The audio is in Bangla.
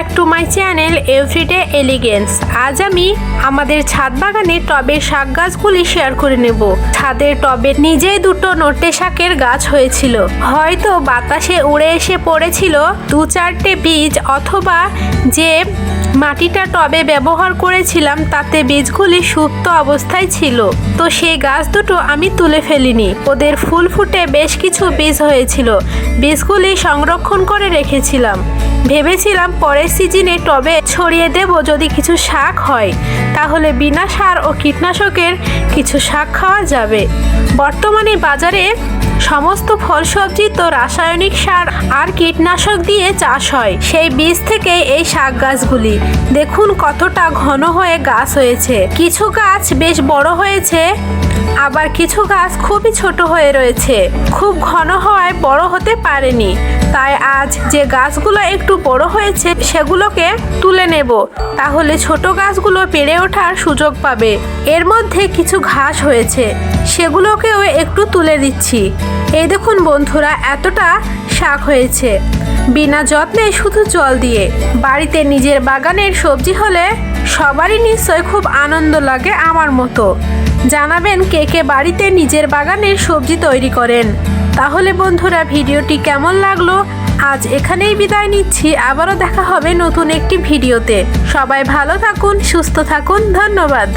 Back to my channel everyday elegance. আজ আমি আমাদের ছাদ বাগানে টবের শাক গাছগুলি শেয়ার করে নেব। ছাদের টবে নিজেই দুটো নটে শাকের গাছ হয়েছিল, হয়তো বাতাসে উড়ে এসে পড়েছিল দু চারটে বীজ, অথবা যে মাটিটা টবে ব্যবহার করেছিলাম তাতে বীজগুলি সুপ্ত অবস্থায় ছিল, তো সেই গাছ দুটো আমি তুলে ফেলিনি। ওদের ফুল ফুটে বেশ কিছু বীজ হয়েছিল, বীজগুলি সংরক্ষণ করে রেখেছিলাম। ভেবেছিলাম পরের সিজনে টবে ছড়িয়ে দেব, যদি কিছু শাক হয় তাহলে বিনা সার ও কীটনাশকের কিছু শাক খাওয়া যাবে। বর্তমানে বাজারে সমস্ত ফল সবজি তো রাসায়নিক সার আর কীটনাশক দিয়ে চাষ হয়, সেই বীজ থেকে এই শাক গাছগুলি দেখুন কতটা ঘন হয়ে গাছ হয়েছে। কিছু গাছ বেশ বড় হয়েছে, আবার কিছু গাছ খুবই ছোট হয়ে রয়েছে, খুব ঘন হওয়ায় বড় হতে পারেনি। তাই আজ যে গাছগুলো একটু বড় হয়েছে সেগুলোকে তুলে নেব, তাহলে ছোট গাছগুলো বেড়ে ওঠার সুযোগ পাবে। এর মধ্যে কিছু ঘাস হয়েছে, সেগুলোকেও একটু তুলে দিচ্ছি। এই দেখুন বন্ধুরা, এতটা শাক হয়েছে বিনা যত্নে, শুধু জল দিয়ে। বাড়িতে নিজের বাগানের সবজি হলে সবারই নিশ্চয় খুব আনন্দ লাগে আমার মতো। জানাবেন কে কে বাড়িতে নিজের বাগানের সবজি তৈরি করেন। তাহলে বন্ধুরা, ভিডিওটি কেমন লাগলো আজ এখানেই বিদায় নিচ্ছি। আবারও দেখা হবে নতুন একটি ভিডিওতে। সবাই ভালো থাকুন, সুস্থ থাকুন, ধন্যবাদ।